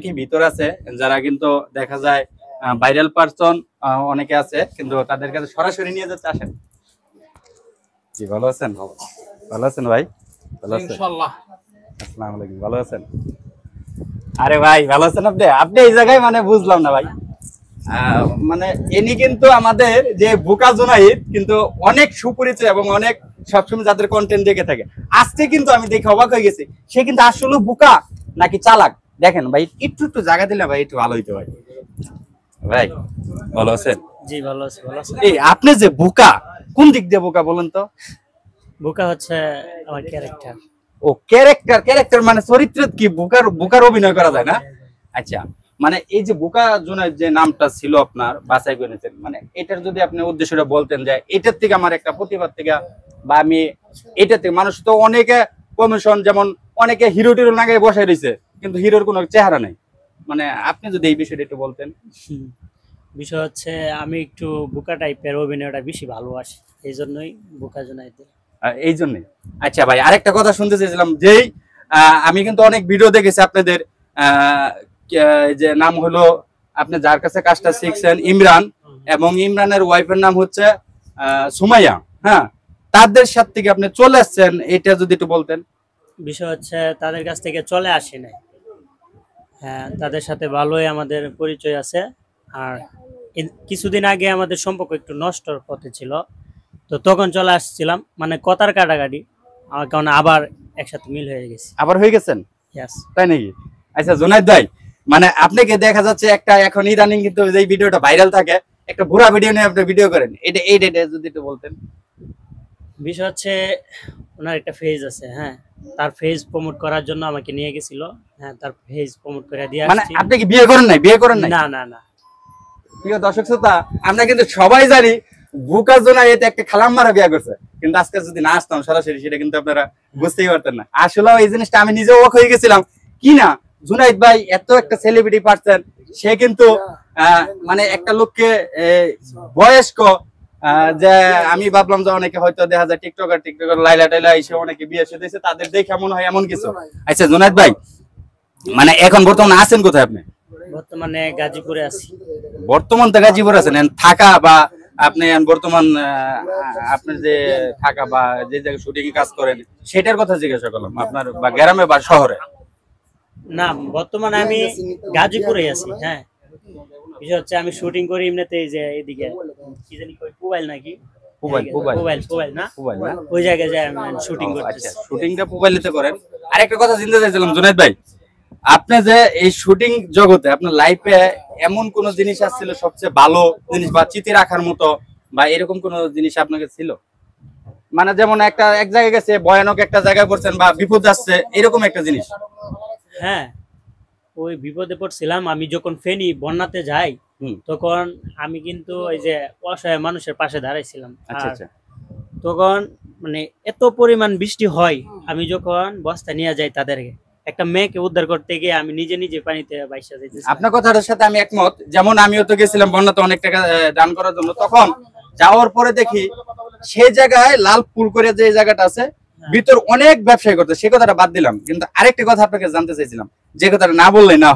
কি ভিতর আছে যারা কিন্তু দেখা যায় ভাইরাল পারসন অনেকে আছে, কিন্তু তাদের কাছে সরাসরি নিয়ে যেতে আসেন। জি, ভালো আছেন? ভালো আছেন ভাই? ভালো আছেন ইনশাআল্লাহ। আসসালামু আলাইকুম, ভালো আছেন? আরে ভাই ভালো আছেন আপনি? আপনি এই জায়গায় মানে বুঝলাম না ভাই। মানে ইনি কিন্তু আমাদের যে বুকা জুনাইদ কিন্তু অনেক সুপরিচিত এবং অনেক সবসময় যাদের কন্টেন্ট দেখে থাকে। আজকে কিন্তু আমি দেখে অবাক হয়ে গেছি, সে কিন্তু আসলে বুকা নাকি চালাক। দেখেন ভাই, একটু একটু জায়গা দিলে ভাই একটু ভালো হইতো ভাই। ভাই ভালো আছেন? জি ভালো আছি। ভালো আছেন? এই আপনি যে বুকা, কোন দিক দিয়ে বুকা বলেন তো? বুকা হচ্ছে আমার ক্যারেক্টার। ও ক্যারেক্টার, ক্যারেক্টার মানে চরিত্র কি বুকার বুকার অভিনয় করা যায় না? আচ্ছা, মানে এই যে বুকা জুনাইদ যে নামটা ছিল আপনার বাছাই করেছেন, মানে এটার যদি আপনি উদ্দেশ্যটা বলতেন যে এটার থেকে আমার একটা প্রতিবাদ থেকে বা আমি এটা থেকে, মানুষ তো অনেকে কমিশন যেমন অনেকে হিরো টিরো লাগাই বসাই রয়েছে কিন্তু হিরোর কোনো চেহারা নেই, মানে আপনি যদি এই বিষয়টা একটু বলতেন। বিষয় হচ্ছে আমি একটু বুকা টাইপের অভিনয়টা বেশি ভালোবাসি, এই জন্যই বুকা জুনাইদ। এই জন্যই। আচ্ছা ভাই, আরেকটা কথা শুনতে চাইছিলাম, যেই আমি কিন্তু অনেক ভিডিও দেখেছি আপনাদের, যে নাম হলো আপনি যার কাছে কাজটা শিখছেন ইমরান, এবং ইমরানের ওয়াইফের নাম হচ্ছে সুমাইয়া। হ্যাঁ, তাদের সাথে থেকে আপনি চলে আসছেন, এটা যদি একটু বলতেন। বিষয় হচ্ছে তাদের কাছ থেকে চলে আসি নাই। হ্যাঁ, তাদের সাথে ভালোই আমাদের পরিচয় আছে। আর কিছুদিন আগে আমাদের সম্পর্ক একটু নষ্টর পথে ছিল, তো তখন চলে আসছিলাম, মানে কথার কাটাকাটি আমার কারণে আবার একসাথে মিল হয়ে গেছে। আবার হয়ে গেছেন? ইয়েস। তাই নাকি? আচ্ছা জুনাইদ ভাই, মানে আপনাকে দেখা যাচ্ছে একটা এখন ইদানিং কিন্তু এই ভিডিওটা ভাইরাল থাকে, একটা বুড়া ভিডিও নিয়ে আপনি ভিডিও করেন, এটা এই যদি একটু বলতেন। বিষয় হচ্ছে ওনার একটা ফেজ আছে, হ্যাঁ, তার ফেজ প্রমোট করার জন্য আমাকে নিয়ে গেছিল। হ্যাঁ, তার ফেজ প্রমোট করে দিয়ে মানে আসছি। আপনি কি বিয়ে করেন নাই? বিয়ে করেন নাই? না না না। প্রিয় দর্শক শ্রোতা, আমরা কিন্তু সবাই জানি বুকা জুনাইদ একটা খালাম্মারা বিয়ে করছে, কিন্তু আজকে যদি না আসতাম সরাসরি সেটা কিন্তু আপনারা বুঝতেই পারতেন না। আসলে এই জিনিসটা আমি নিজেও অবাক হয়ে গেছিলাম, কি না জুনাইদ ভাই এত একটা সেলিব্রিটি পারছেন, সে কিন্তু মানে একটা লোককে বয়স্ক, যে আমি ভাবলাম যে অনেকে হয়তো দেখা যায় টিকটকার লাইলা টাইলা এসে অনেকে বিয়ে দিয়েছে, তাদের দেখে মনে হয় এমন কিছু। আচ্ছা জুনাইদ ভাই, মানে এখন বর্তমানে আছেন কোথায় আপনি? বর্তমানে গাজীপুরে আছি। বর্তমান তো গাজীপুর আছেন, থাকা বা আপনি বর্তমান আপনার যে থাকা বা যে জায়গায় শুটিং কাজ করেন সেটার কথা জিজ্ঞাসা করলাম, আপনার বা গ্রামে বা শহরে? না, বর্তমানে আমি গাজীপুরে আছি। হ্যাঁ, বিষয় হচ্ছে আমি শুটিং করি এমনিতে, এই যে এদিকে কি জানি কই পুবাইল নাকি পুবাইল না, ওই জায়গায় যাই আমি শুটিং করতেছি। শুটিংটা পুবাইলেতে করেন। আরেকটা কথা চিন্তা চাইছিলাম জুনাইদ ভাই, আপনি যে এই শুটিং জগতে আপনার লাইফে এমন কোন জিনিস আসছিল সবচেয়ে ভালো জিনিস বা চিঠি রাখার মতো, বা এরকম কোন জিনিস আপনাকে ছিল? মানে যেমন একটা এক জায়গায় গেছে ভয়ানক একটা জায়গায় পড়ছেন বা বিপদ আসছে, এরকম একটা জিনিস। হ্যাঁ, ওই বিপদে পড়ছিলাম আমি যখন ফেনী বন্যাতে যাই, তখন আমি কিন্তু ওই যে অসহায় মানুষের পাশে দাঁড়াইছিলাম। আচ্ছা আচ্ছা। তখন মানে এত পরিমাণ বৃষ্টি হয়, আমি যখন বস্তা নিয়ে যাই তাদেরকে, একটা মেয়েকে উদ্ধার করতে গিয়ে আমি নিজে নিজে পানিতে ভাইসা যাইতেছি। আপনার কথাটার সাথে আমি একমত। যেমন আমিও তো গেছিলাম বন্যাতে অনেক টাকা দান করার জন্য, তখন যাওয়ার পরে দেখি সেই জায়গায় লাল ফুল করে যে জায়গাটা আছে ভিতর অনেক ব্যবসায়ী করতে, সে কথাটা বাদ দিলাম, কিন্তু আরেকটা কথা আপনাকে জানতে চাইছিলাম, যে কথাটা না বললেই না হয়।